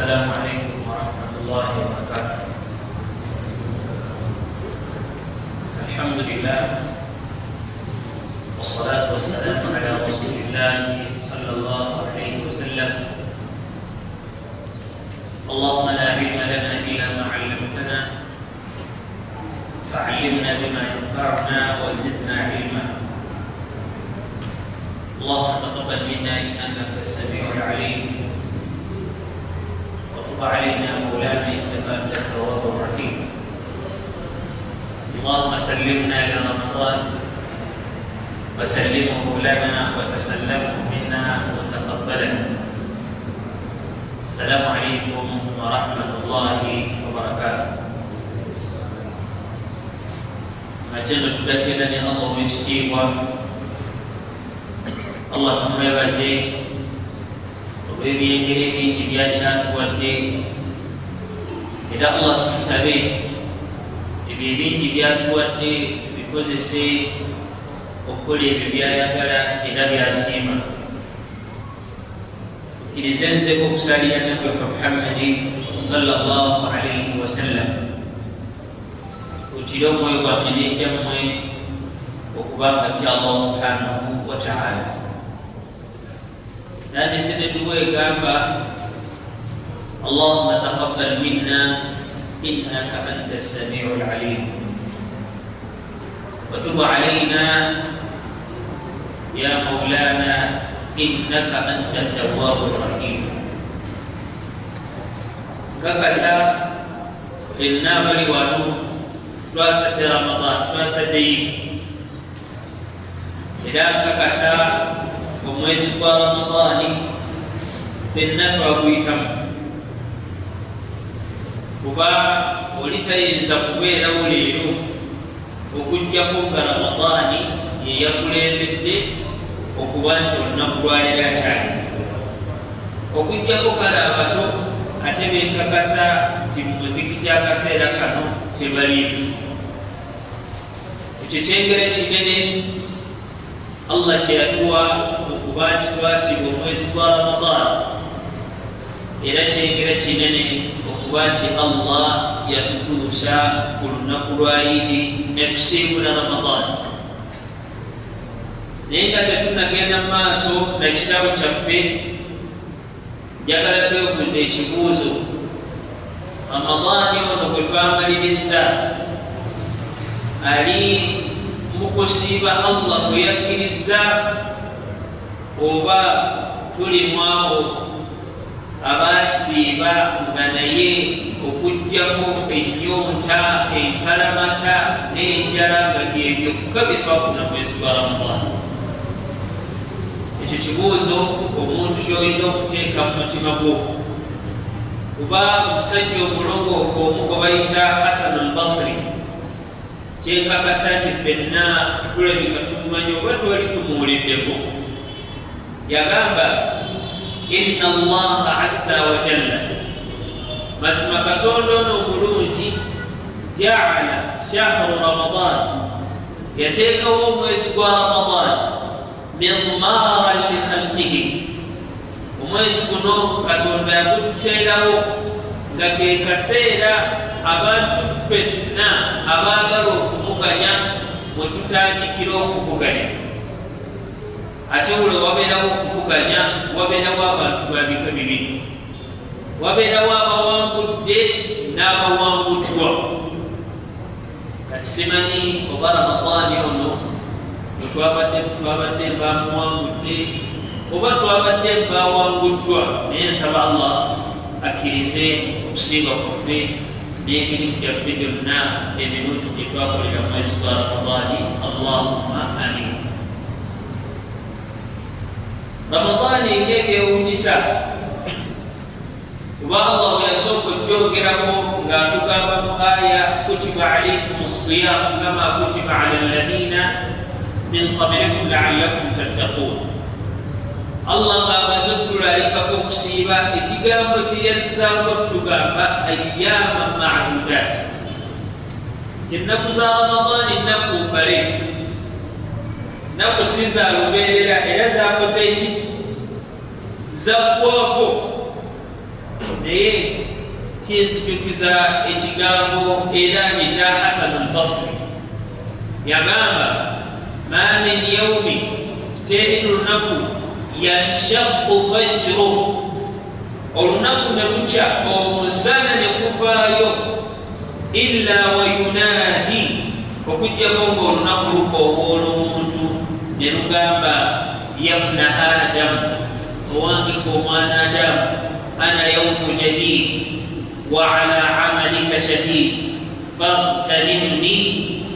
السلام عليكم ورحمة الله وبركاته. الحمد لله والصلاة والسلام على رسول الله صلى الله عليه وسلم. اللهم لا علم لنا إلا ما علمتنا فعلمنا بما ينفعنا وزدنا علما. اللهم تقبل منا إنك أنت السميع العليم وتب علينا مولانا إنك أنت التواب الرحيم. اللهم سلمنا لرمضان وسلمه لنا وتسلمه منا وتقبله. السلام عليكم ورحمة الله وبركاته. Matendo tugatenda ne Allah w'ekitiibwa, Allah tumwebaze olw'ebyengeri ebingi byakyatuwadde, era Allah tumusabe ebyo ebingi byatuwadde tubikozese okukola ebyo byayagala era byasiima. Tukkirize nzeko okusalira Nabbi waffe Muhammadi sallallahu alayhi wa sallam. Tutire omwoyo gwammwe n'egyammwe okubanga tya Allah subhanahu wa ta'ala. Nandise n'edduwa egamba Allahumma taqabbal minna innaka anta as-sami'ul 'alim wa tub 'alayna ya maulana innaka anta at-tawwabur rahim. Kakasa fenna bali wano twasadde Ramadan, twasadde Eid, era kakasa omwezi gwa Ramadani fenna twaguyitamu, kuba oli tayinza kubeerawo leero okuggyako nga Ramadani ye yakulembedde okuba nti olunaku lwaleero akyali, okuggyako kale abato ate benkakasa nti mu muzikiti akaseera kano tebaliimu. Ekyo kyengera kinene Allah kye yatuwa okuba nti twasiba omwezi gwa Ramadan, era kyengera kinene okuba nti Allah yatutuusa ku lunaku lwa Idi ne tusiibula Ramadan. Naye nga tetunnagenda mu maaso na kitabo kyaffe, njagala twebuuza ekibuuzo: Ramadani ono gwe twamaliriza ali mu kusiiba Allah kwe yakkiriza, oba tuli mu abo abasiiba nga naye okuggyako ennyonta, enkalamata n'enjala nga byebyo byokka bye twafuna mwezi gwa Ramadani? Ekyo kibuuzo omuntu ky'olina okuteeka mu mutima gwo, kuba omusajja omulongoofu omu gwe bayita Hasan al-Basri kyenkakasa nti ffenna tulabika tumumanyi oba twali tumuwuliddeko. Yagamba inna Allaha azza wa jalla, mazima Katonda ono omulungi, jaala shahru Ramadan, yateekawo omwezi gwa Ramadan midmaaran li khalqihi. Omwezi guno Katonda yagututeerawo nga ke kaseera abantu ffenna abaagala okuvuganya mwe tutandikira okuvuganya. Ate buli wabeerawo okuvuganya wabeerawo abantu babika bibiri, wabeerawo abawangudde n'abawanguddwa. Kati simanyi oba Ramadani ono twabadde bamuwangudde oba twabadde bawanguddwa, naye nsaba Allah akkirize okusiiba kwaffe n'emirimu gyaffe gyonna emirungi gye twakolera mwezi gwa Ramadani. Allahumma amin. Ramadani ng'ebyewuunyisa, kuba Allah we yasooka okyogerako ng'atugamba mu aya kutiba alaykum as-siyam kama kutiba ala alladhina min qablikum la'allakum tattaqun. Allah ng'amaze otulalikako okusiiba, ekigambo kye yazzaako tugamba ayyaman ma'dudat, ennaku za Ramadani nnaku mpale, nnaku si za lubeerera, era zakoze eki? Zaggwako. naye kinzijukiza ekigambo era ekya Hasan al-Basri yagamba ma min yaumi teri lunaku yanshaqu fajru olunaku ne lukya omusana ne guvaayo illa wa yunaadi okujjako ng'olunaku lukoowola omuntu ne lugamba yabna adamu owange ng'omwana adamu ana yaumu jadid wa ala amalika shahid faghtanimni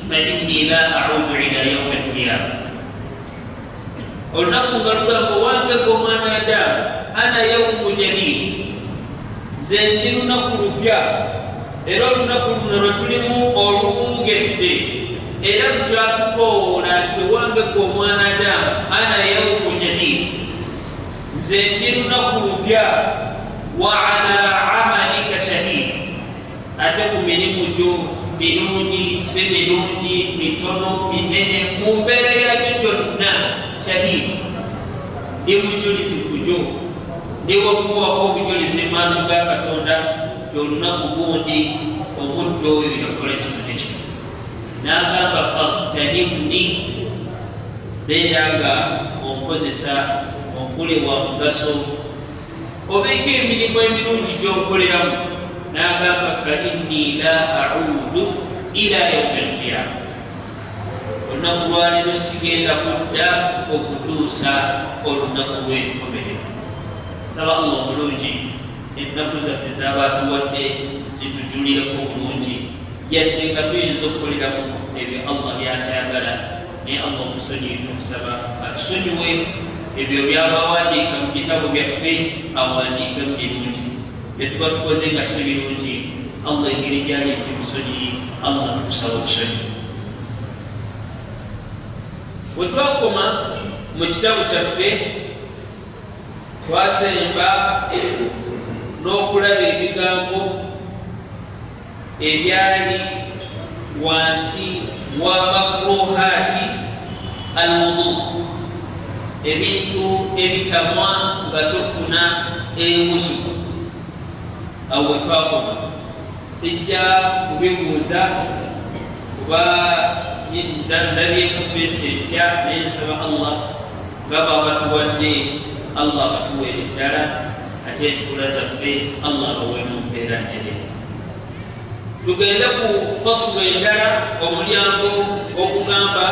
fa inni la a'udu ila yaumi alqiyama olunaku nga lugamba owange ng'omwana adamu ana yaumu jadid nze ndi lunaku lupya era olunaku luno lwe tulimu oluwungedde era lukyatukoowoola nti owange ng'omwana adamu ana yaumu jadid nze ndi lunaku lupya wa ala amalika shahid ate ku mirimu gyo mirungi si mirungi mitono minene mu mbeera yagyo gyonna shahid ndi mujulizi ku gyo ndi wakuwako obujulizi mu maaso ga Katonda ti olunaku gundi omuddu oyo yakola kino ne kino n'agamba faghtanimni beera nga onkozesa onfule wa mugaso obeeko emirimu emirungi gy'okoleramu n'agamba fa inni la a'udu ila yaumi alqiyama olunaku lwaleero sigenda kudda okutuusa olunaku lw'enkomerero saba Allah omulungi ennaku zaffe z'abaatuwadde zitujulireko obulungi yadde nga tuyinza okukoleramu ebyo Allah by'atayagala naye Allah omusonyiwe tumusaba atusonyiwe ebyo byabawandiika mu bitabo byaffe awandiike mu birungi byetuba tukoze nga si birungi Allah engeri gyali nti musonyi Allah tukusaba okusonyi bwe twakoma mu kitabo kyaffe twasemba n'okulaba ebigambo ebyali wansi wa makruhaati alwudu ebintu ebitamwa nga tofuna ewuzu awo we twakoma sijja kubibuuza kuba ndabyemu feesi empya naye nsaba Allah nga baba batuwadde Allah batuweere eddala ate entuula zaffe Allah baweemu mbeera njereere tugende ku fasulu endala omulyango okugamba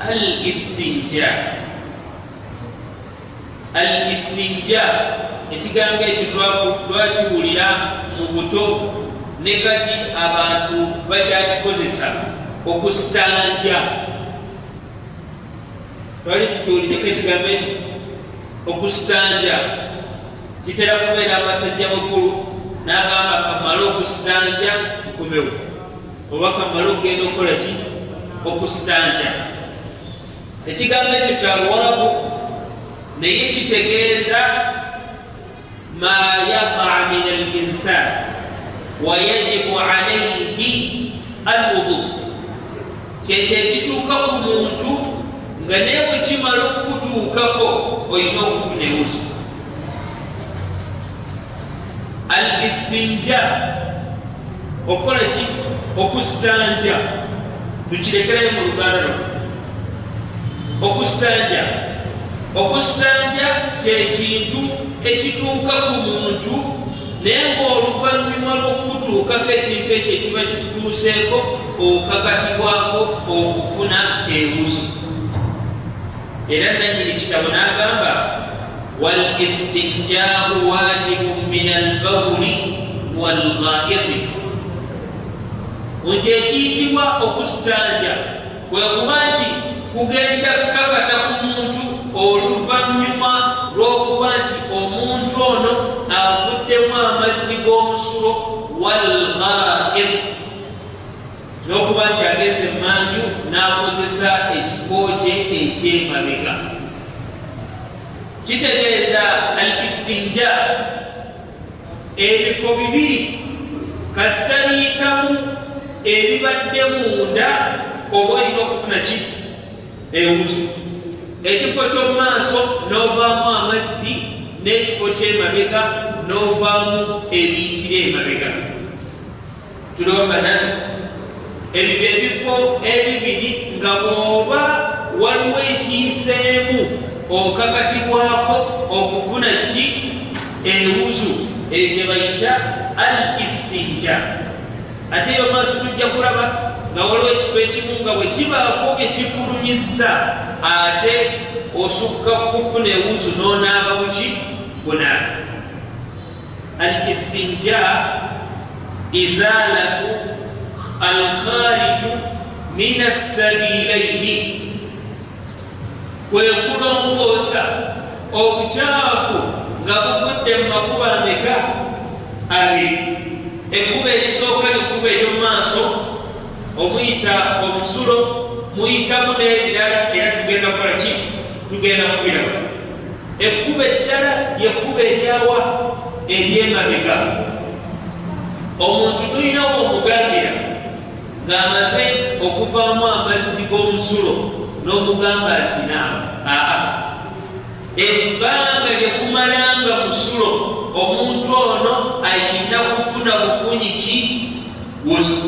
al-istinja ekigambo ekyo twakiwulira mu buto ne kati abantu bakyakikozesa okusitanja twali tukiwulireko ekigambo ekyo okusitanja kitera kubeera amasajja makulu n'agamba kamala okusitanja nkomewo oba kamala okugenda okukola ki okusitanja ekigambo ekyo kya Luwarabu naye kitegeeza ma yaqa min al-insan wa yajibu alayhi al-wudu kyekyo ekituuka ku muntu nga naye bwe kimala okutuukako olina okufuna ewuzu al-istinja okukola ki okusitanja tukirekerayo mu Luganda lwaffe okusitanja kyekintu ekituuka ku muntu naye ng'oluvannyuma lw'okutuukako ekintu ekyo ekiba kikutuuseeko okakatibwako okufuna ewuzu era nannyini kitabo n'agamba wal istinjaahu waajibun min albawli walghaiti nti ekiyitibwa okusitanja kwe kuba nti kugenda kukakata ku muntu oluvannyuma lw'okuba nti omuntu ono avuddemu amazzi g'omusulo walghaiti n'okuba nti agenze emmanju n'akozesa ekifo kye ekyemabega kitegeeza al-istinja ebifo bibiri kasita yitamu ebibadde munda oba olina okufuna ki ewuzu ekifo ky'omumaaso n'ovaamu amazzi n'ekifo ky'emabega n'ovaamu ebiyitira emabega. Tulongana ebyo ebifo ebibiri nga bw'oba waliwo ekiyiseemu okakatibwako okufuna ki ewuzu, eyo gye bayita al istinja. Ate eyo maaso tujja kulaba nga waliwo ekifo ekimu nga bwe kibaako ekifulumizza ate osukka kufuna ewuzu n'onaaba buki bunaaba. Al istinja izalatu alkhariju min assabilaini, kwe kulongoosa obukyafu nga buvudde mu makubo ameka abiri. Ekkubo erisooka likubo ery'omu maaso omuyita omusulo, muyitamu n'ebirala, era tugenda kukola ki? Tugenda kubiraba. Ekkubo eddala lyekkubo eryawa? Ery'emabega. Omuntu tulinawo omugambira ng'amaze okuvaamu amazzi g'omusulo n'omugamba nti naaba, ebbanga lyekumalanga musulo omuntu ono ayina kufuna bufunyi ki? Wuzu.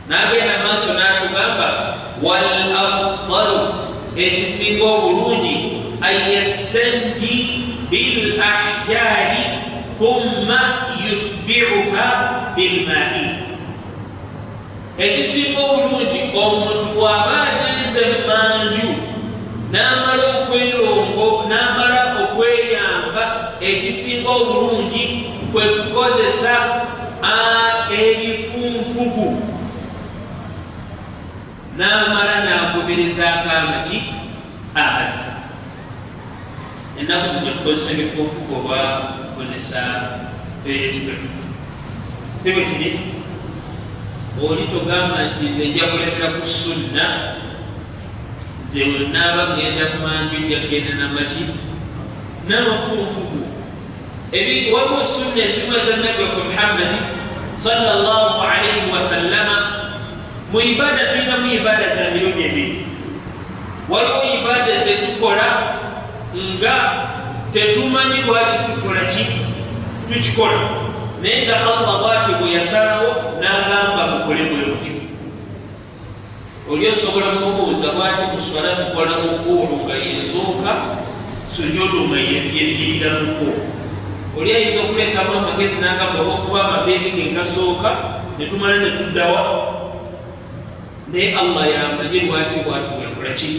N'agenda maaso n'atugamba wal afdalu, ekisinga obulungi an yastanji bil ahjari thumma yutbi'uha bil ma'i. Ekisinga obulungi omuntu bw'aba agenze mu manju n'amala okweyamba, ekisinga obulungi kwe kukozesa ebifunfugu n'amala n'agoberezaako amaki? Amazzi. Ennaku zino tukozesa ebifunfugu oba tukozesa eletiko. Si bwe kiri? Oli togamba nti nze nja kulemera ku sunna, nze wenaaba ngenda ku manju nja kugenda namaki? N'amafunfugu. Waliwo sunna ezimu eza Nabbi waffe Muhammadi sallallahu alayhi wa sallama. Mu ibada tulinamu ibada za mirundi ebiri. Waliwo ibada zetukola nga tetumanyi lwaki tukola ki? Tukikola. Naye nga Allah bw'ati bwe yasalawo n'agamba mukole bwe mutyo. Oli osobola kumubuuza lwaki mu swala tukola rukuu'u nga yeesooka, sujuudu nga yeddilira rukuu'u. Oli ayinza okuleetamu amagezi n'agamba olw'okuba amabeebi ge gasooka ne tumala ne tuddawa. Naye Allah yamanye lwaki bw'ati bwe yakola ki?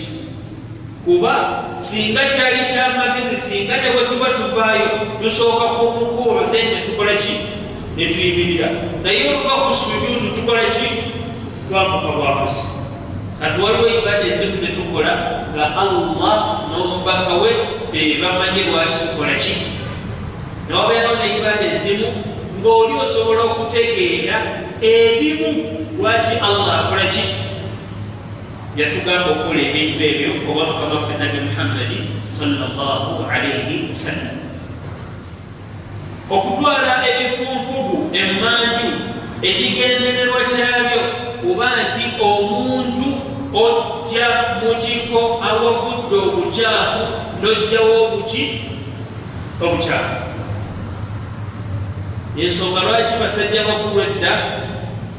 Kuba singa kyali kyamagezi, singa ne bwe tuba tuvaayo tusooka ku rukuu'u then ne tukola ki? Ne tuyimirira. Naye oluva ku sujuudu tukola ki? Twambuka bwamusi. Kati waliwo ibada ezimu ze tukola nga Allah n'omubaka we be bamanyi lwaki tukola ki? Newabeerawo ne ibada ezimu ng'oli osobola okutegeera ebimu lwaki Allah akola ki? Yatugamba okukola ebintu ebyo oba Mukama waffe Nabi Muhammadi sallallahu alayhi wasallam. Okutwala ebifunfugu emmanju, ekigendererwa kyabyo kuba nti omuntu ojja mu kifo awavudde obukyafu n'ojjawo obukyafu. Ensonga lwaki basajja bakulwedda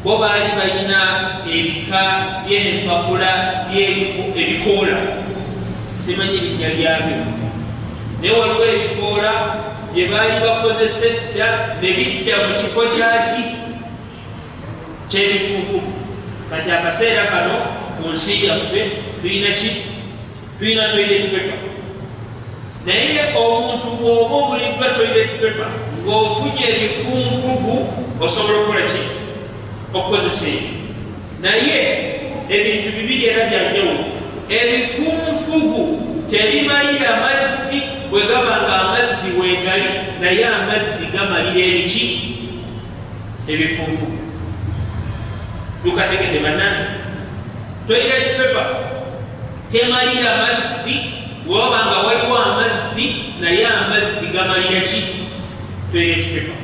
bo baali balina ebika by'empapula ebikoola, simanyi erinnya lyabyo, naye waliwo ebikoola bye baali bakozesa edda ne bidda mu kifo kyaki? Ky'ebifunfugu. Kati akaseera kano mu nsi yaffe tulina ki? Tulina toilet paper. Naye omuntu bw'oba obuliddwa toilet paper ng'ofunye ebifunfugu osobola okukola ki? Okukozesa ebyo. Naye ebintu bibiri era byanjawulo. Ebifunfugu tebimalira mazzi bwe gaba nga amazzi weegali, naye amazzi gamalira ebiki? Ebifunfugu. Tukategedde bannange, toilet paper temalira mazzi bw'oba nga waliwo amazzi, naye amazzi gamalira ki? Toilet paper.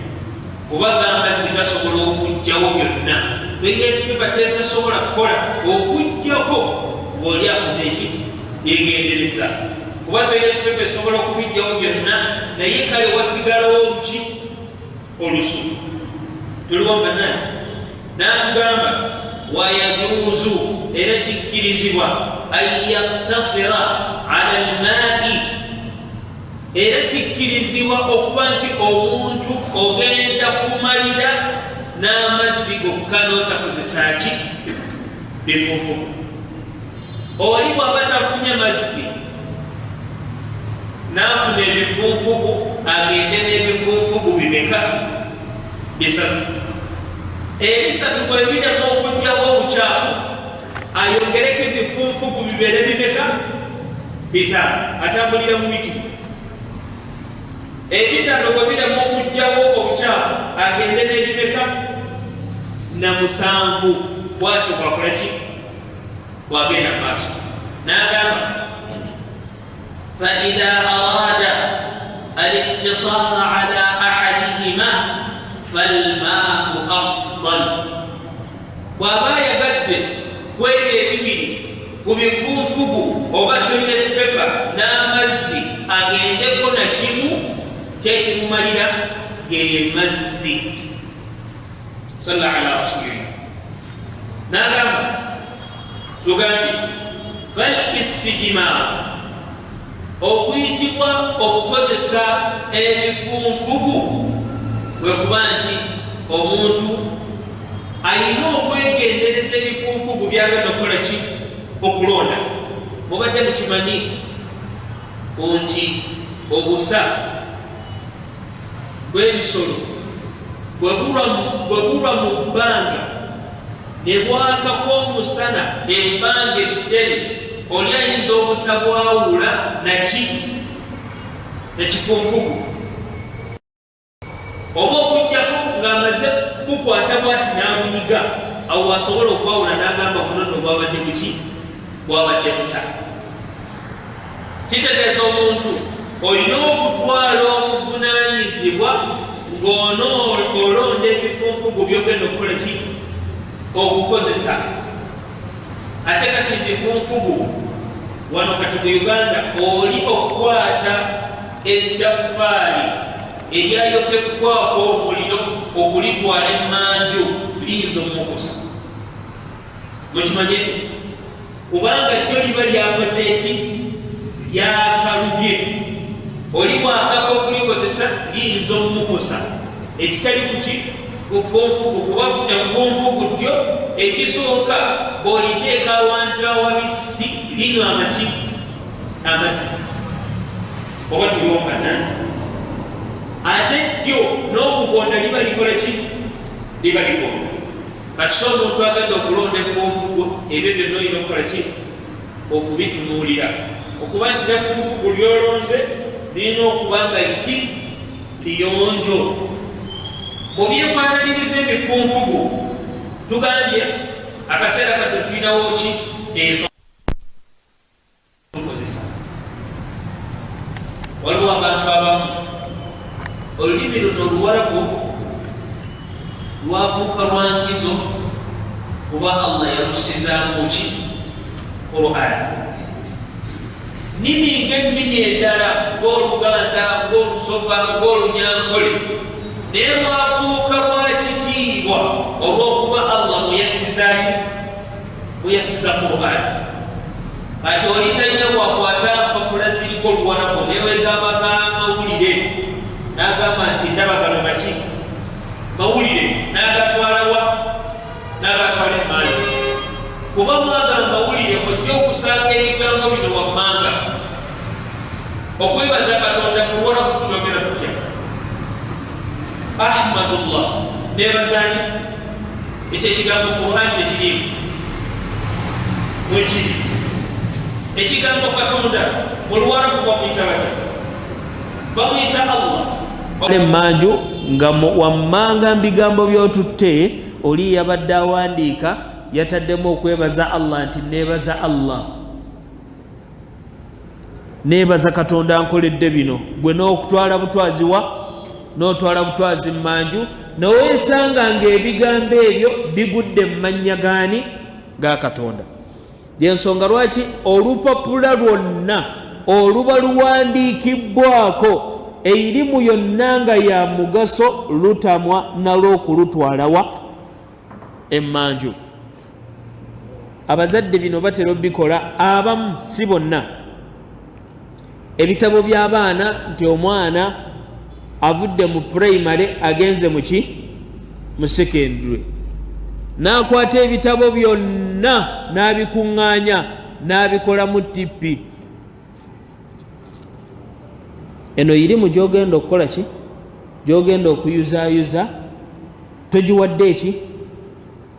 Kubanga amazzi gasobola okugjawo byonna. Toilet paper kyetasobola kukola okuggyako ng'oli akoze ki? Yeegendereza. kuba tolina ekipepa esobola okubijjawo byonna naye kale wasigalawo oluki olusu tuliwo manani n'atugamba wayajuuzu era kikkirizibwa an yaktasira ala almaai era kikkirizibwa okuba nti omuntu ogenda kumalira n'amazzi gokka n'otakozesa ki bifunfugu oli bw'aba tafunye mazzi n'afuna ebifunfugu agende n'ebifunfugu bimeka bisatu ebisatu bwe birema okugyawo obukyafu ayongereko ebifunfugu bibeere bimeka bitaano atambulira mu wiki ebitaano bwe birema okugyawo obukyafu agende n'ebimeka na musanvu bwatyo bwakola ki bwagenda maaso n'agamba فإذا أراد الاقتصار على أحدهما فالماء أفضل وما يبدل kwege ebibiri ku bifunfugu oba toilet paper n'amazzi agendeko na kimu kyekimumalira ge mazzi salla ala rasulillah n'agamba tugambye fal istijmar okuyitibwa okukozesa ebifunfugu bwe kuba nti omuntu alina okwegendereza ebifunfugu byagenda okukola ki okulonda mubadde mukimanyi nti obusa bw'ebisolo bwe bulwa mu bbanga ne bwakako omusana ebbanga eddene oli ayinza obutabwawula naki nekifunfugu oba okujjako ng'amaze kukwata bwati n'amunyiga awo wasobola okwawula n'agamba munono bwabadde buki bwabadde busa kitegeeza omuntu olina okutwala obuvunaanyizibwa ng'olonda ebifunfugu byogenda okukola ki okukozesa ate kati ebifunfugu wano kati mu Uganda oli okukwata ettafaali eryayokekwako omuliro okulitwala emmanju liyinza omumukusa mukimanyi ekyo kubanga ddyo liba lyakoze eki lyakalubye oli bwakaka okulikozesa liyinza omumukusa ekitali kuki kufunfugu kuba enfunfugu ddyo ekisooka bw'oliteeka awantu awabisi linywa amaki amazzi oba tuliwongana ate ddyo n'okugonda liba likola ki liba ligonda kati so omuntu agenda okulonda enfunfugu ebyo byonna olina okukola ki okubitunuulira okuba nti nefunfugu lyolonze lirina okuba nga liki liyonjo mu byefaananiriza ebifunfugu tugambye akaseera kati tulinawo ki tukozesa waliwo abantu abamu olulimi luno oluwarabu lwafuuka lwankizo kuba Allah yalusizaamu ki Qur'an nimi ng'ennimi endala ng'Oluganda ng'Olusoga ng'Olunyankole naye lwafuuka lwa kitiibwa olw'okuba Allah muyasiza ki muyasiza Qur'an kati oli talina bwakwata mpapula ziriko oluwarabu neweegabaga mawulire n'agamba nti ndaba gano maki mawulire n'agatwala wa n'agatwala emmanju kuba mwagala mawulire ojja okusanga ebigambo bino wammanga okwebaza Katonda mu luwarabu tukyogera tutya ahmadullah nebazani ekyo ekigambo Qur'an tekirimu mwekiri ekigambo Katonda mu luwarabu bamuyita batya bamuyita Allah emmanju nga wammanga mu bigambo by'otutte oli yabadde awandiika yataddemu okwebaza Allah nti neebaza Allah neebaza Katonda nkoledde bino gwe n'okutwala butwazi wa n'otwala butwazi mu manju noweesanga ng'ebigambo ebyo bigudde mu mannya gaani ga Katonda. Y'ensonga lwaki olupapula lwonna oluba luwandiikibbwako eirimu yonna nga ya mugaso lutamwa nalw'okulutwalawa emmanju. Abazadde bino batera obikola, abamu si bonna. Ebitabo by'abaana nti omwana avudde mu primary agenze mu secondary, n'akwata ebitabo byonna n'abikuŋŋaanya n'abikola mu tippi. Eno irimu gy'ogenda okukola ki? Gy'ogenda okuyuzaayuza, togiwadde eki?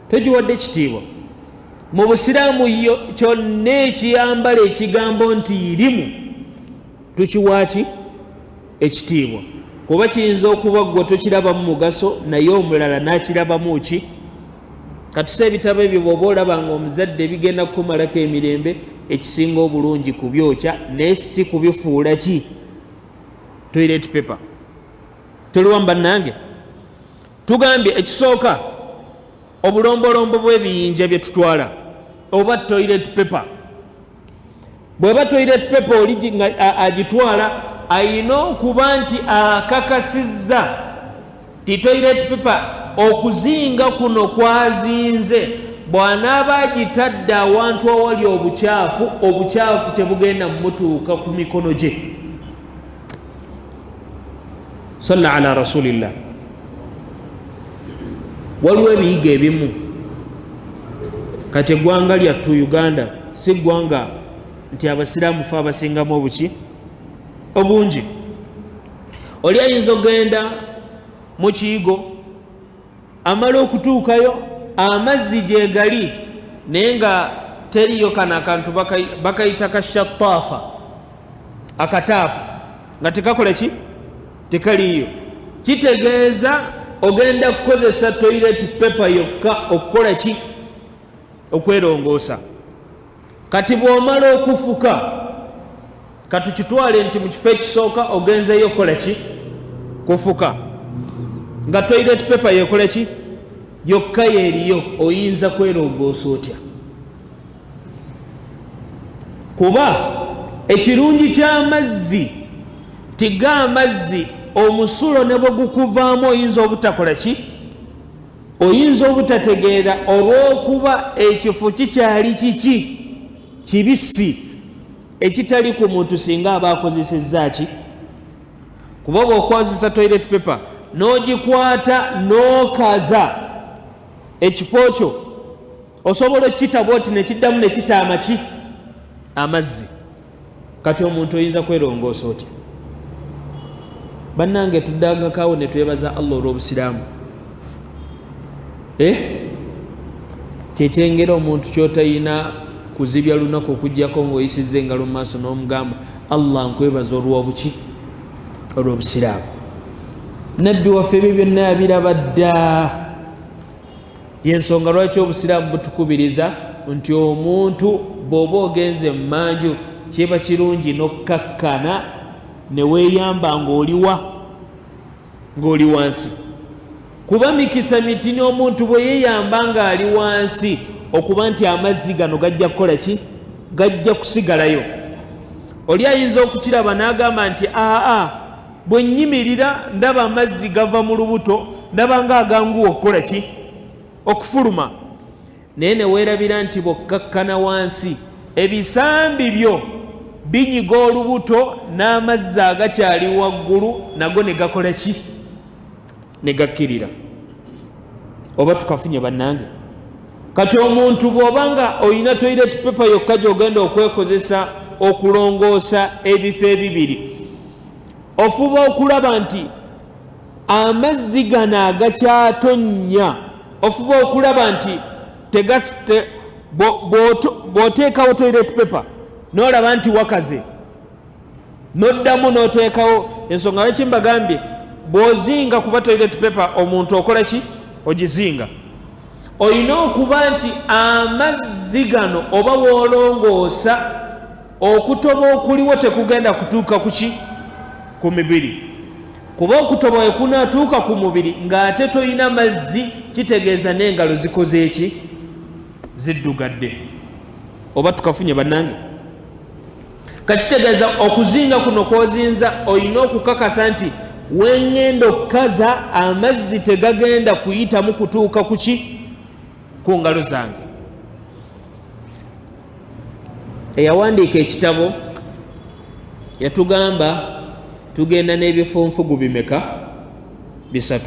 Togiwadde kitiibwa. Mu Busiraamu kyonna ekiyambala ekigambo nti irimu tukiwa ki? Ekitiibwa. Kuba kiyinza okuba gwe tokirabamu mugaso naye omulala n'akirabamu ki? Kati ebitabo ebyo bw'oba olaba nga omuzadde bigenda kukumalako emirembe, ekisinga obulungi kubyokya naye si kubifuula ki? Toilet paper. Tuliwamu bannange? Tugambye ekisooka obulombolombo bw'ebiyinja bye tutwala oba toilet paper. Bw'eba toilet paper oli agitwala ayina okuba nti akakasizza ti toilet paper okuzinga kuno kwazinze bw'anaaba agitadde awantu awali obukyafu tebugenda mmutuuka ku mikono gye. Salla ala rasulillah. Waliwo ebiyiga ebimu kati eggwanga lyattu Uganda si ggwanga nti abasiraamu fe abasingamu obungi. Oli ayinza ogenda mu kiyigo amala okutuukayo amazzi gye gali naye nga teriyo kano akantu bakayita kashattaafa, akataapu nga tekakola ki? Tekaliyo. Kitegeeza ogenda kukozesa toilet paper yokka okukola ki? Okwerongoosa. Kati bw'omala okufuka katukitwale nti mu kifo ekisooka ogenzeyo okukola ki? Kufuka. Nga toilet paper yekola ki? Yokka yeeriyo, oyinza kwerongoosa otya? Kuba ekirungi ky'amazzi tiga amazzi omusulo ne bwe gukuvaamu oyinza obutakola ki? Oyinza obutategeera olw'okuba ekifo kikyali kiki? Kibisi ekitali ku muntu singa aba akozesezza ki? Kuba bw'okozesa toilet paper n'ogikwata n'okaza ekifo kyo osobola okitaba oti ne kiddamu ne kitaama ki? Amazzi. Kati omuntu oyinza kwerongoosa otya? Bannange tuddangakaawo ne twebaza Allah olw'obusiraamu. Kyekyengera omuntu ky'otayina kuzibya lunaku okuggyako ng'oyisizza engalo mu maaso n'omugamba Allah nkwebaza olw'obuki? Olw'obusiraamu. Nabbi waffe ebyo byonna yabiraba dda. Y'ensonga lwaki obusiraamu butukubiriza nti omuntu bw'oba ogenze mu manju kiba kirungi n'okkakkana ne weeyamba ng'oli wansi. Kuba mikisa miti n'omuntu bwe yeeyamba ng'ali wansi okuba nti amazzi gano gajja kukola ki? Gajja kusigalayo. Oli ayinza okukiraba n'agamba nti bwe nnyimirira ndaba amazzi gava mu lubuto ndaba ng'aganguwa okukola ki? Okufuluma. Naye ne weerabira nti bw'okkakkana wansi ebisambi byo binyiga olubuto n'amazzi agakyali waggulu nago ne gakola ki? Ne gakkirira. Oba tukafunye bannange? Kati omuntu bw'obanga oyina toilet paper yokka gy'ogenda okwekozesa okulongoosa ebifo ebibiri, ofuba okulaba nti amazzi gano agakyatonnya, ofuba okulaba nti bw'oteekawo toilet paper n'olaba nti wakaze n'oddamu n'oteekawo. Ensonga lwaki mbagambye bw'ozinga kuba toilet paper omuntu okola ki? Ogizinga. Olina okuba nti amazzi gano oba w'olongoosa okutoba okuliwo tekugenda kutuuka kuki? Ku mibiri. Kuba okutoba we kunaatuuka ku mubiri ng'ate toyina mazzi kitegeeza n'engalo zikoze eki? Ziddugadde. Oba tukafunye bannange? kakitegeeza okuzinga kuno kwozinza olina okukakasa nti wengenda okukaza amazzi tegagenda kuyitamu kutuuka kuki ku ngalo zange. Eyawandiika ekitabo yatugamba tugenda n'ebifunfugu bimeka 3.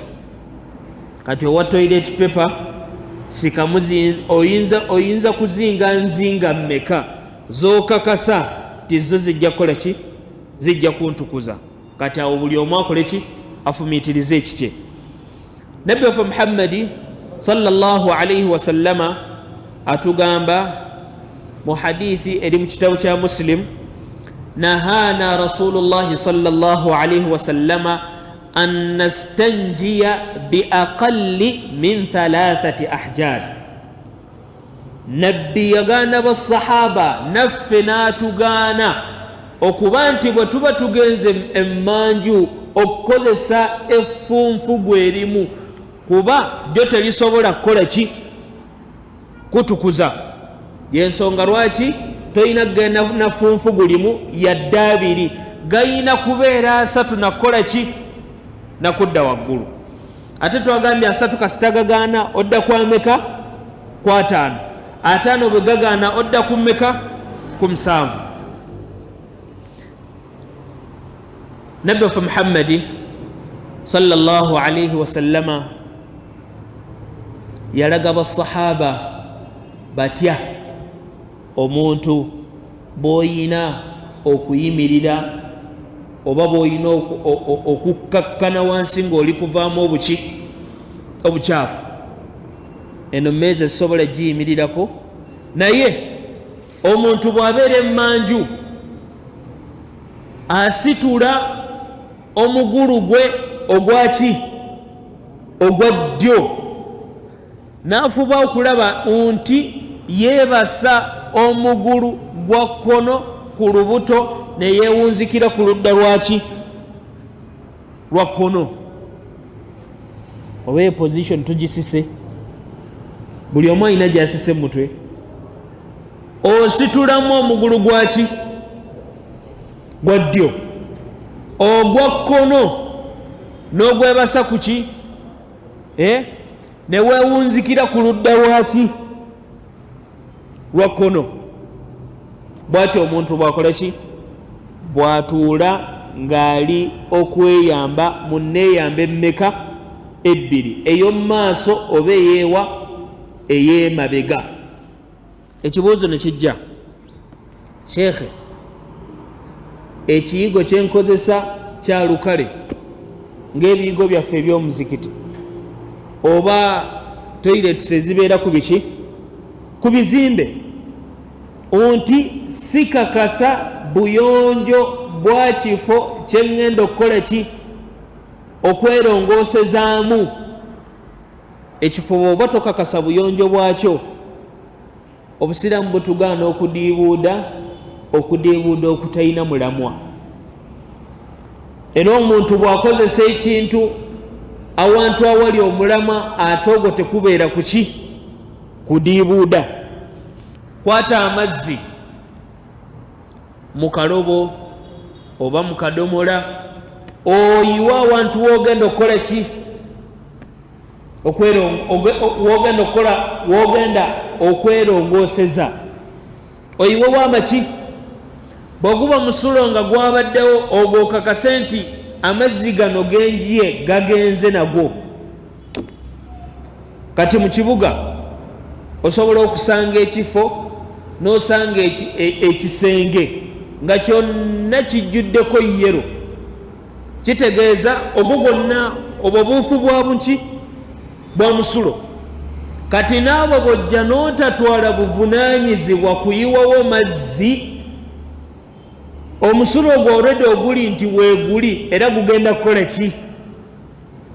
Kati owa toilet paper sikamuzi oyinza kuzinga nzinga mmeka zokakasa tizo zijja kukola ki, zijja kuntukuza. Kati awo buli omu akole ki, afumiitirize ekikye. Nabbi waffe Muhammadi sallallahu alayhi wasallama atugamba mu hadithi eri mu kitabu kya Muslim, nahana rasulullahi sallallahu alayhi wasallama an nastanjiya biaqalli min 3 ahjar. Nabbi yagaana basahaba naffe n'atugaana okuba nti bwe tuba tugenze emmanju okukozesa effunfugu erimu, kuba lyo terisobola kukola ki, kutukuza. Yensonga lwaki toyina kugenda na funfugu limu yadde 2, gayina kubeera 3 nakukola ki, nakudda waggulu. Ate twagambye 3 kasitagagaana odda kwameka ku 5, 5 bwe gagaana odda kummeka ku 7. Nabbi waffe Muhammadi sallallahu alayhi wasallama yalaga basahaba batya omuntu bw'oyina okuyimirira oba bw'oyina okukkakkana wansi ng'oli kuvaamu obukyafu. Eno mmeeza zisobola giyimirirako, naye omuntu bw'abeera emmanju asitula omugulu gwe ogwaki, ogwa ddyo, n'afuba okulaba nti yeebasa omugulu gwa kkono ku lubuto ne yeewunzikira ku ludda lwaki, lwa kkono. Oba position tugisise, buli omu alina gy'asise mu mutwe. Ositulamu omugulu gwaki, gwa ddyo, ogwa kkono n'ogwebasa ku ki, ne weewunzikira ku ludda lwaki, lwa kkono. Bw'ati omuntu bw'akola ki, bw'atuula ng'ali okweyamba mu nneeyamba emmeka 2, ey'omu maaso oba eyeewa, ey'emabega. Ekibuuzo ne kijja, sheekhe, ekiyigo kye nkozesa kya lukale ng'ebiyigo byaffe eby'omuzikiti oba toilets ezibeera ku biki, ku bizimbe, nti sikakasa buyonjo bwa kifo kye ŋŋenda okukola ki, okwerongoosezaamu ekifo. Bw'oba tokakasa buyonjo bwakyo, obusiraamu butugaana okudiibuuda okutalina mulamwa. Era omuntu bw'akozesa ekintu awantu awali omulamwa ate ogwo tekubeera ku ki, kudiibuuda. Kwata amazzi mu kalobo oba mu kadomola, oyiwa awantu w'ogenda okukola ki, w'ogenda okwerongooseza, oyiwewo amaki. Bw'oguba musulo nga gwabaddewo, ogwo okakase nti amazzi gano genjiye gagenze nagwo. Kati mu kibuga osobola okusanga ekifo n'osanga ekisenge nga kyonna kijjuddeko yero, kitegeeza ogwo gwonna obwo buufu bwa buki, bwa musulo. Kati naabo bw'ojja n'otatwala buvunaanyizibwa kuyiwawo mazzi, omusulo ogwo already oguli nti weeguli era gugenda kukola ki,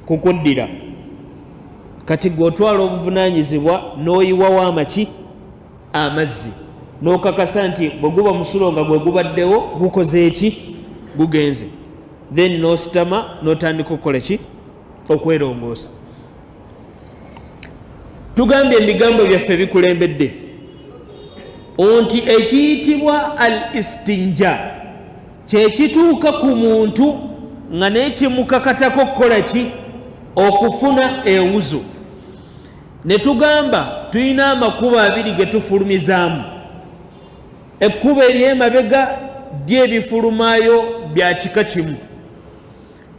kukuddira. Kati gw'otwala obuvunaanyizibwa n'oyiwawo amaki, amazzi, n'okakasa nti bwe guba musulo nga gwe gubaddewo gukoze eki, gugenze, then n'ositama n'otandika okukola ki, okwerongoosa. Tugambye ebigambo byaffe bikulembedde. nti ekiyitibwa al istinja kyekituuka ku muntu nga nekimukakatako okukola ki okufuna ewuzu. ne tugamba tulina amakubo abiri ge tufulumizaamu. ekkubo ery'emabega ly'ebifulumaayo bya kika kimu,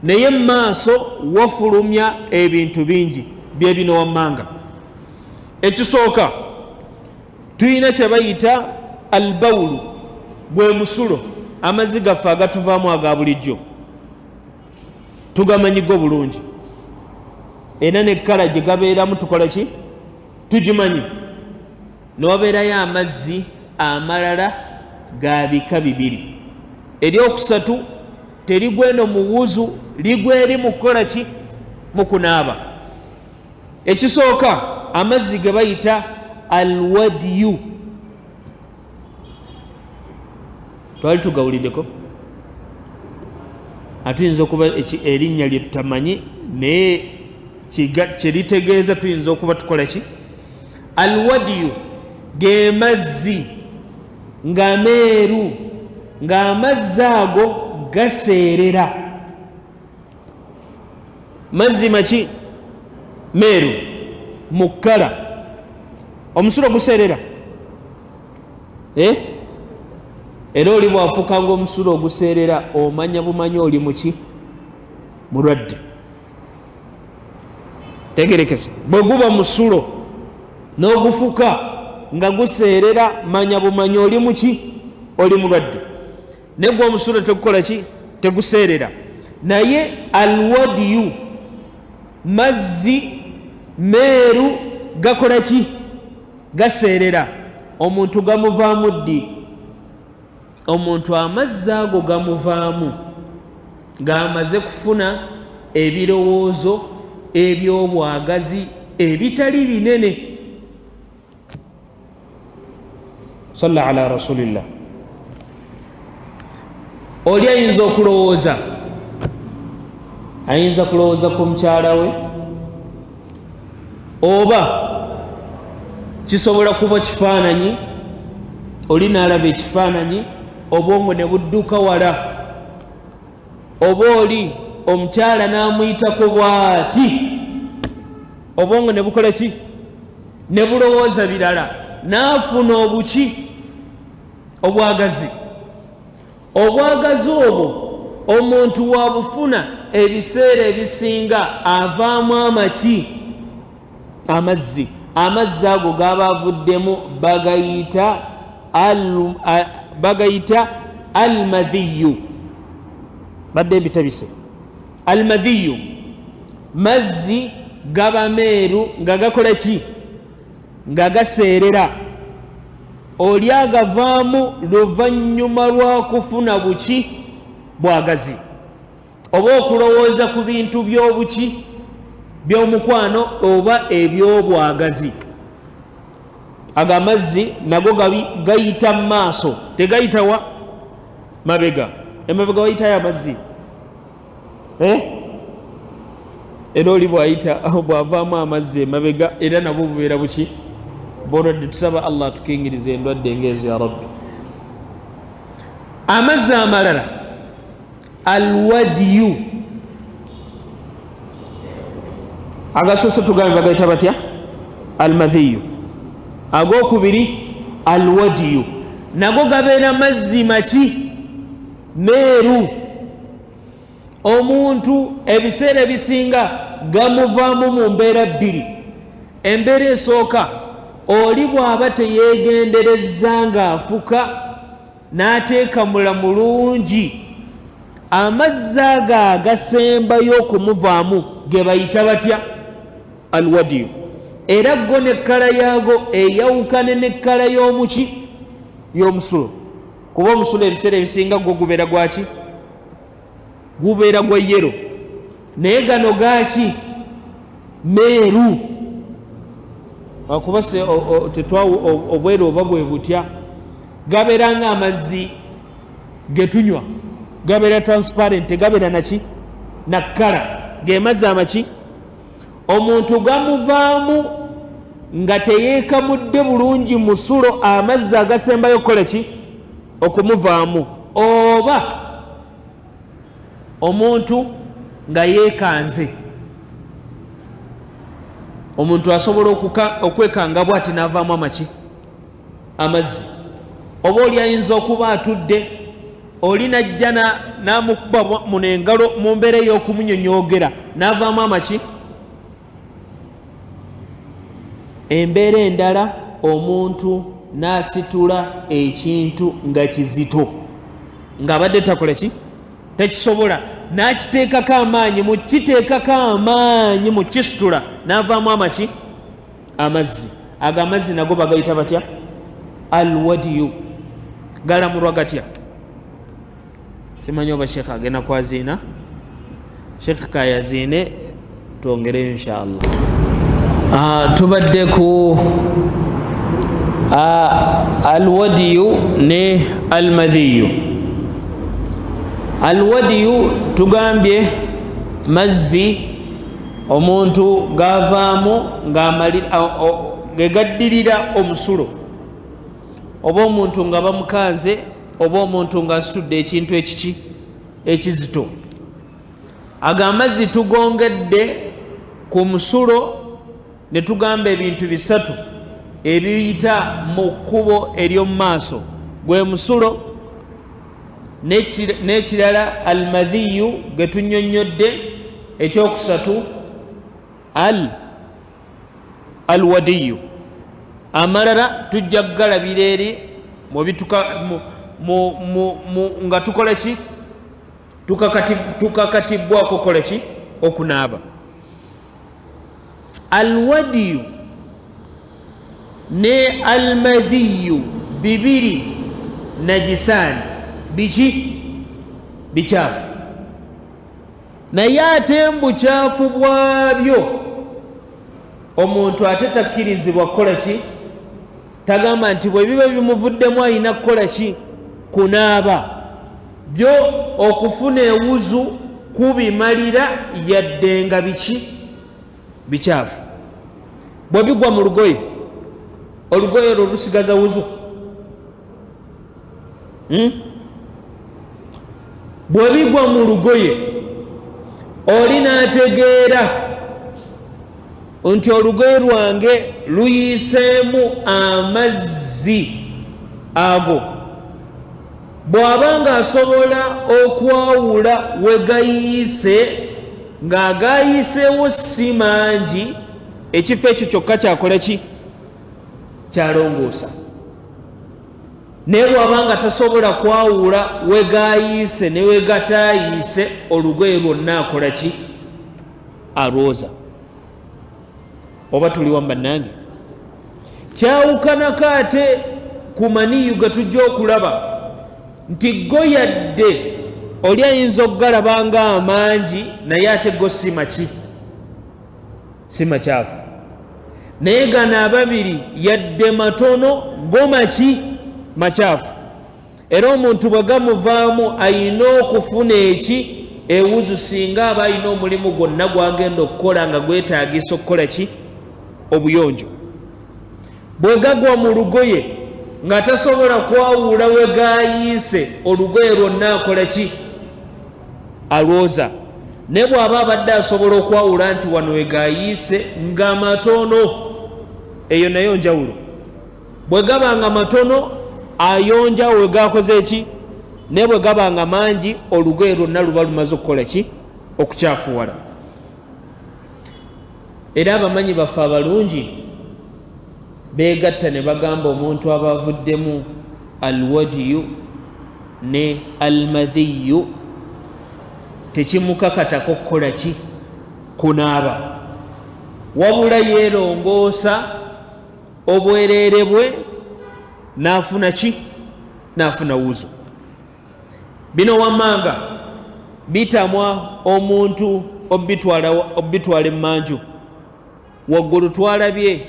naye maaso wafulumya ebintu bingi bye bino wammanga. ekisooka tulina kye bayita albawulu, gwe musulo, amazzi gaffe agatuvaamu aga bulijjo, tugamanyigo bulungi, era nekkala gye gabeeramu tukola ki tugimanyi. n'obeerayo amazzi amalala ga bika bibiri. eryokusatu terigweno mu wuzu, ligwa eri mu kukola ki mu kunaaba. ekisooka amazzi ge bayita alwadiyu, twali tugawuliddeko, atuyinza okuba erinnya lye tutamanyi naye kyeritegeeza tuyinza okuba tukola ki. alwadiyu ge mazzi nga meeru, ng'amazzi ago gaseerera. mazzi maki meeru mu kkala. omusulo guseerera era oli bwafuuka ng'omusulo oguseerera omanya bumanyi oli muki mulwadde. tegerekese bwe guba musulo n'ogufuka nga guseerera manya bumanyi oli muki oli mulwadde. negwa omusulo tegukola ki teguseerera. naye alwadiyu mazzi meeru gakola ki gaseerera. omuntu gamuvaamu ddi? omuntu amazzi ago gamuvaamu ng'amaze kufuna ebirowoozo eby'obwagazi ebitali binene. salla ala rasulillah. oli ayinza okulowooza, ayinza kulowooza ku mukyala we, oba kisobola kuba kifaananyi, oli n'alaba ekifaananyi obwongo ne budduka wala, oba oli omukyala n'amuyitako bw'ati obwongo ne bukola ki ne bulowooza birala, n'afuna obuki obwagazi. obwagazi obwo omuntu wabufuna ebiseera ebisinga avaamu amaki amazzi. amazzi ago gaba avuddemu bagayita almadhiyu. badde bitabise almadhiyu, mazzi gaba meeru nga gakola ki nga gaseerera. oli agavaamu luvannyuma lwa kufuna buki bwagazi, oba okulowooza ku bintu by'obuki by'omukwano oba eby'obwagazi. ago amazzi nago gayita mu maaso, tegayita wa mabega. emabega wayitayo amazzi era oli bw'avaamu amazzi emabega era nabwo bubeera buki bolwadde. tusaba allah atukingiriza endwadde ngeezo ya rabbi. amazzi amalala alwadiyu agasoose tugambe bagayita batya almadhiyu. agokubiri alwadiyu nago gabeera mazzi maki meeru. omuntu ebiseera ebisinga gamuvaamu mu mbeera bbiri. embeera esooka oli bw'aba teyeegenderezza ng'afuka n'ateeka mula mulungi, amazzi ago agasembayo okumuvaamu ge bayita batya alwadiyu. era go nekkala yaago eyawukane nekkala y'omuki y'omusulo. kuba omusulo ebiseera ebisinga gwo gubeera gwaki gubeera gwa yero, naye gano gaaki meeru. akuba obweru oba bwe butya gabeera nga amazzi getunywa, gabeera transparent, tegabeera naki nakkala, ge mazzi amaki. omuntu gamuvaamu nga teyeekamudde bulungi musulo amazzi agasembayo okukola ki okumuvaamu, oba omuntu nga yeekanze. Omuntu asobola okwekanga bw'ati n'avaamu amazzi, oba oli ayinza okuba atudde, oli najja n'amukuba muno engalo mu mbeera ey'okumunyonyogera n'avaamu embeera endala omuntu n'asitula ekintu nga kizito ng'abadde takola ki tekisobola, n'akiteekako amaanyi mu kisitula n'avaamu amazzi. Ago amazzi nago bagayita batya? Alwadiyu. Galamulwa gatya? Simanyi oba sheekh agenda kwaziina. Sheekh kayaziine twongereyo inshaallah. Tubadde ku alwadiyu ne almadhiyu. Alwadiyu tugambye mazzi omuntu gavaamu gegaddirira omusulo, oba omuntu nga bamukanze, oba omuntu nga asitudde ekintu ekizito. Ago amazzi tugongedde ku musulo ne tugamba ebintu bisatu ebiyita mu kkubo ery'omu maaso, gwe musulo n'ekirala almadhiyu ge tunnyonnyodde, ekyokusatu alwadiyu. Amalala tujja kugalabira eri nga tukola ki tukakatibbwako kola ki okunaaba. Alwadiyu ne almadhiyu bibiri najisaani, biki bikyafu, naye ate mbukyafu bwabyo omuntu ate takkirizibwa kukola ki, tagamba nti bwe biba bimuvuddemu ayina kukola ki kunaaba, byo okufuna ewuzu kubimalira yadde nga biki bikyafu. Bwe bigwa mu lugoye, olugoye olwo lusigaza wuzu? Bwe bigwa mu lugoye oli n'ategeera nti olugoye lwange luyiseemu amazzi ago, bw'aba nga asobola okwawula we gayiise ng'agayiseewo si mangi, ekifo ekyo kyokka kyakola ki kyalongoosa. Naye bw'aba nga tasobola kwawula we gayiise ne we gatayiise, olugoye lwonna akola ki alwoza. Oba tuli wamba nange? Kyawukanako ate ku maniyu gatujja okulaba nti go yadde oli ayinza okugalaba nga amangi, naye ate go si maki si makyafu. Naye gano ababiri yadde matono, go maki makyafu. Era omuntu bwe gamuvaamu ayina okufuna eki ewuzu, singa aba ayina omulimu gwonna gwagenda okukola nga gwetaagisa okukola ki obuyonjo. Bwe gagwa mu lugoye nga tasobola kwawula we gayiise, olugoye lwonna akola ki alwoza. Ne bw'aba abadde asobola okwawula nti wano we gayiise nga matono, eyo nayo njawulo. Bwe gaba nga matono ayonja we gakoze eki, ne bwe gaba nga mangi olugoye lwonna luba lumaze okukola ki okukyafuwala. Era abamanyi baffe abalungi beegatta ne bagamba omuntu aba avuddemu alwadiyu ne almadhiyu tekimukakatako kukola ki kunaaba, wabula yeerongoosa obwereere bwe n'afuna ki n'afuna wuzu. Bino wammanga bitamwa omuntu obitwala emmanju. Waggulu twalabye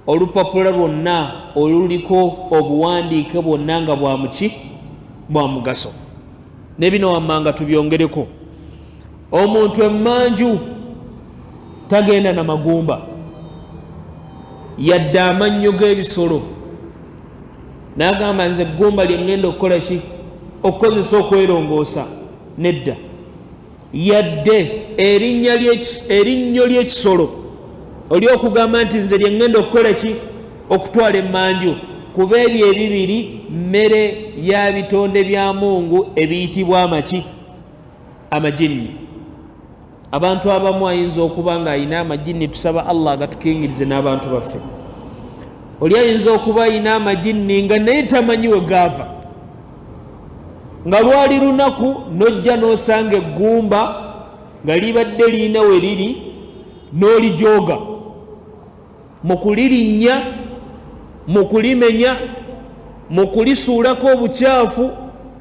olupapula lwonna oluliko obuwandiike bwonna nga bwamuki bwa mugaso. Ne bino wammanga tubyongereko. Omuntu emmanju tagenda na magumba, yadde amannyo g'ebisolo n'agamba nze eggumba lye ŋŋenda okukola ki okukozesa okwerongoosa nedda yadde erinnyo ly'ekisolo oli okugamba nti nze lye ŋŋenda okukola ki okutwala emmanju kuba ebyo ebibiri mmere ya bitonde bya Mungu ebiyitibwa amaki amajinni abantu abamu ayinza okuba nga ayina amajinni tusaba Allah agatukingirize n'abantu baffe oli ayinza okuba ayina amajinni nga naye tamanyi we gaava nga lwali lunaku nojja n'osanga eggumba nga libadde liina we liri n'olijooga mu kulirinnya mu kulimenya mu kulisuulako obukyafu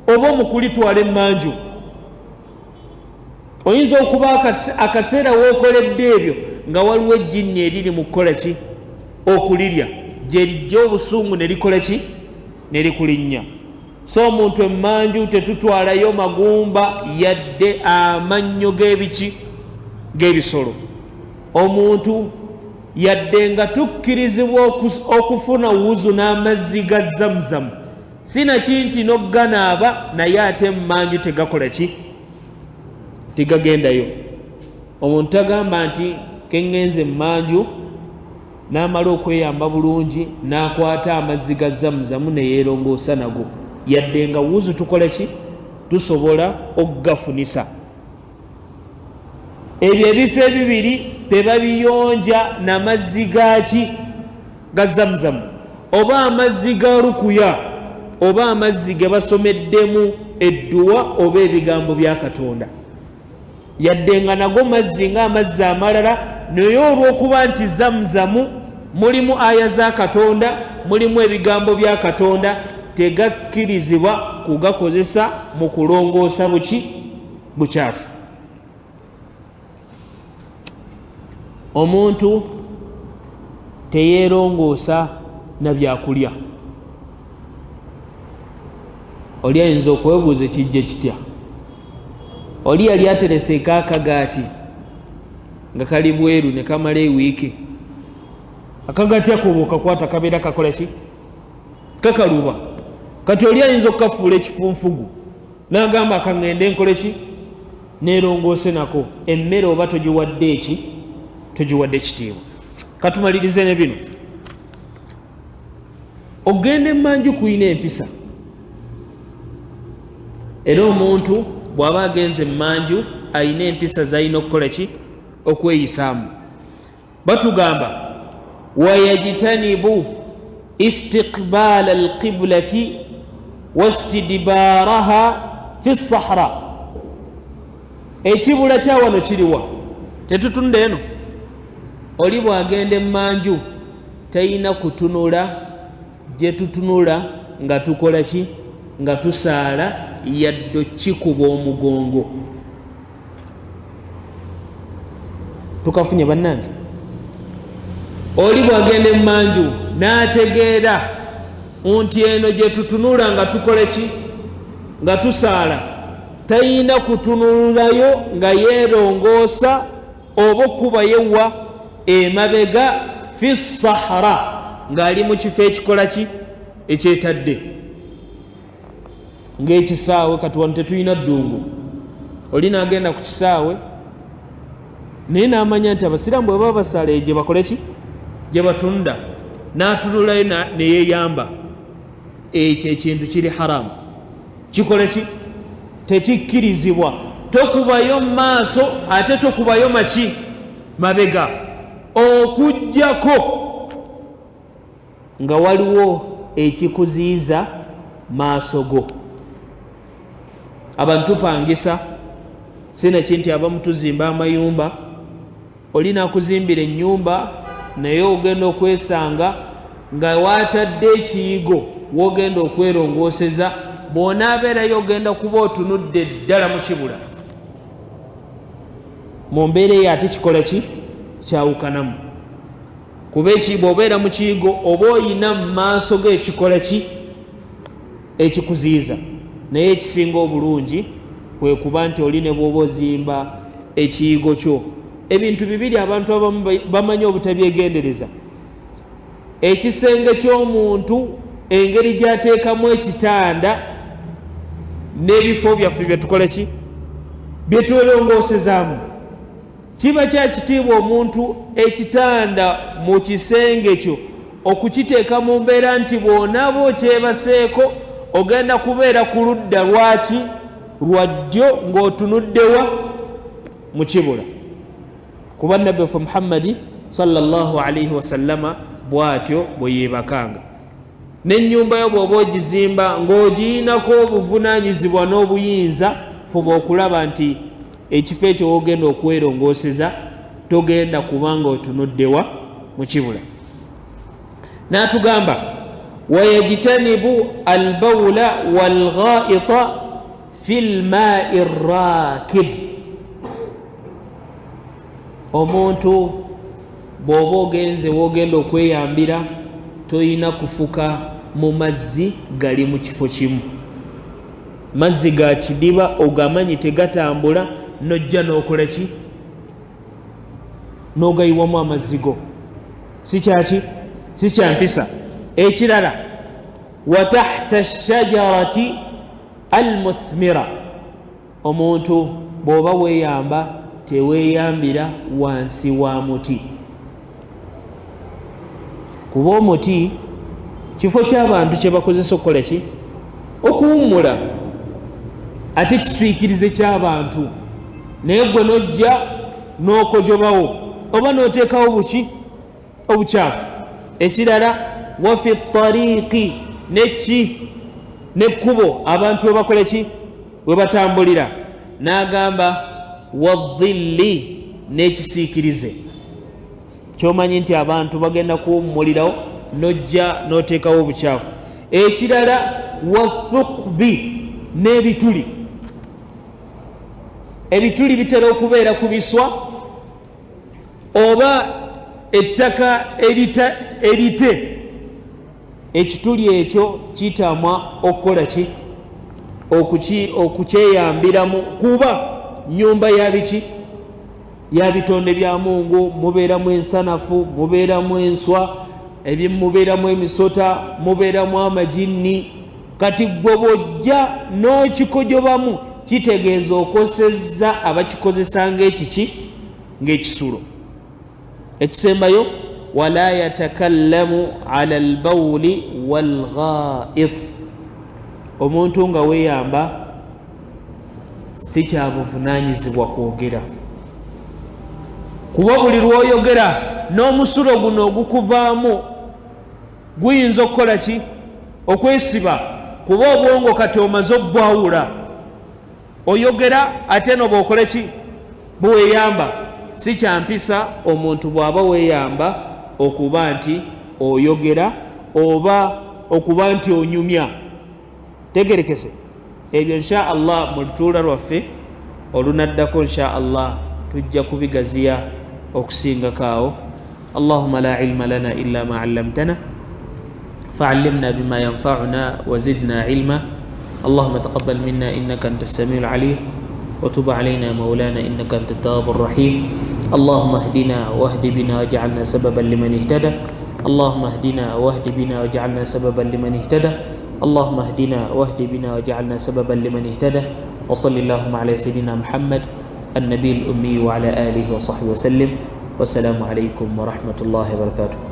oba mu kulitwala emmanju oyinza okuba akaseera wookoledde ebyo nga waliwo ejjinni eriri mu kukola ki okulirya gye lijja obusungu ne likola ki ne likulinnya so omuntu emmanju tetutwalayo magumba yadde amannyo g'ebiki g'ebisolo omuntu yadde nga tukkirizibwa okufuna wuzu n'amazzi ga Zamzam sinaki nti n'ogganaaba naye ate emmanju tegakola ki tegagendayo omuntu tagamba nti keŋŋenze emmanju n'amala okweyamba bulungi n'akwata amazzi ga Zamzam neyeerongoosa nago yadde nga wuzu tukola ki tusobola okugafunisa ebyo ebifo ebibiri tebabiyonja n'amazzi gaki ga Zamzam oba amazzi ga rukuya oba amazzi ge basomeddemu edduwa oba ebigambo bya Katonda yadde nga nago mazzi ng'amazzi amalala naye olw'okuba nti Zamzamu mulimu aya za Katonda mulimu ebigambo bya Katonda tegakkirizibwa kugakozesa mu kulongoosa buki bukyafu omuntu teyeerongoosa na byakulya oli ayinza okwebuuza ekijja kitya oli yali atereseeko akagaati nga kali bweru ne kamala ewiiki akagaati ako bw'okakwata kabeera kakola ki kakaluba kati oli ayinza okukafuula ekifunfugu n'agamba akaŋŋende nkole ki neerongoose nako emmere oba togiwadde eki togiwadde ekitiibwa katumalirize ne bino ogenda emmanju kuyina empisa era omuntu bw'aba agenze emmanju ayina empisa z'alina okukola ki okweyisaamu batugamba wayajtanibu istiqbaala alqiblati wastidbaaraha fi sahra ekibula kya wano kiriwa tetutunde eno oli bw'agenda emmanju talina kutunula gye tutunula nga tukola ki nga tusaala yadde kikuba omugongo tukafunye bannange oli bw'agenda emmanju n'ategeera nti eno gye tutunula nga tukola ki nga tusaala talina kutunulayo nga yeerongoosa oba okubayewa emabega fi sahara ng'ali mu kifo ekikola ki ekyetadde ng'ekisaawe kati wano tetulina ddungu oli n'agenda ku kisaawe naye n'amanya nti abasiraamu bwe baba basaala gye bakole ki gye batunda n'atunulayo neyeeyamba ekyo ekintu kiri haramu kikole ki tekikkirizibwa tokubayo mu maaso ate tokubayo maki mabega okujjako nga waliwo ekikuziyiza maaso go abantu tupangisa sinaki nti abamu tuzimba amayumba oli nakuzimbira ennyumba naye ogenda okwesanga nga watadde ekiyigo wogenda okwerongooseza bw'onaabeerayo ogenda kuba otunudde ddala mu kibula mu mbeera eyo ate kikola ki kyawukanamu kuba bw'obeera mu kiyigo oba oyina mu maaso ge ekikola ki ekikuziyiza naye ekisinga obulungi kwe kuba nti oli ne bw'oba ozimba ekiyigo kyo ebintu bibiri abantu abamu bamanyi obutabyegendereza ekisenge ky'omuntu engeri gyateekamu ekitanda n'ebifo byaffe byetukola ki byetwelongoosezaamu. Kiba kya kitiibwa omuntu ekitanda mu kisenge kyo okukiteeka mu mbeera nti bw'onaaba okyebaseeko ogenda kubeera ku ludda lwaki lwa ddyo ng'otunuddewa mu kibula. Kuba nabbi waffe Muhammadi sallallahu alaihi wasallama bw'atyo bwe yeebakanga. N'ennyumba yo bw'oba ogizimba ng'ogiyinako obuvunaanyizibwa n'obuyinza, fuba okulaba nti ekifo ekyo wogenda okwerongooseza togenda kubanga otunuddewa mu kibula. N'atugamba wayajtanibu albawla walghaita fi lmaai rrakib. Omuntu bw'oba ogenze wogenda okweyambira toyina kufuka mu mazzi gali mu kifo kimu. Mazzi ga kidiba ogamanyi tegatambula nojja n'okola ki n'ogayiwamu amazzi go, si kyaki si kyampisa. Ekirala wa tahta shajarati almuthmira. Omuntu bw'oba weeyamba teweeyambira wansi wa muti, kuba omuti kifo ky'abantu kye bakozesa okukola ki okuwummula, ate kisiikirize ky'abantu, naye gwe nojja n'okojobawo oba n'oteekawo buki obukyafu. Ekirala wa fi ttariiqi, n'ekkubo abantu we bakola ki we batambulira. N'agamba wadhilli, n'ekisiikirize kyomanyi nti abantu bagenda kuwummulirawo nojja n'oteekawo obukyafu. Ekirala wathuqbi, n'ebituli. Ebituli bitera okubeera ku biswa oba ettaka erite. Ekituli ekyo kitamwa okukola ki okukyeyambiramu, kuba nyumba yabiki ya bitonde bya Mungu, mubeeramu ensanafu, mubeeramu enswa, ebimu mubeeramu emisota, mubeeramu amajinni. Kati gwe bw'ojja n'okikojobamu kitegeeza okosezza abakikozesa ng'ekiki ng'ekisulo. Ekisembayo wala yatakallamu ala albawli walghait. Omuntu nga weeyamba si kya buvunaanyizibwa kwogera, kuba buli lw'oyogera n'omusulo guno ogukuvaamu guyinza okukola ki okwesiba, kuba obwongo kati omaze obbwawula. Oyogera ate no bw'okole ki bweweeyamba. Si kyampisa omuntu bw'aba weeyamba okuba nti oyogera oba okuba nti onyumya. Tegerekese ebyo insha Allah mu lutuula lwaffe olunaddako insha Allah tujja kubigaziya okusingako awo. Allahumma la ilma lana illa ma 'allamtana fa'allimna bima yanfa'una wa zidna ilma. Allahumma taqabbal minna innaka antas samiul 'alim wa tub 'alaina maulana innaka antat tawwabur rahim. Allahumma ihdina wahdi bina waj'alna sababan liman ihtada. Allahumma ihdina wahdi bina waj'alna sababan liman ihtada. اللهم اهدنا واهد بنا وجعلنا سببا لمن اهتدى. وصل اللهم على سيدنا محمد النبي الأمي وعلى آله وصحبه وسلم. والسلام عليكم ورحمة الله وبركاته.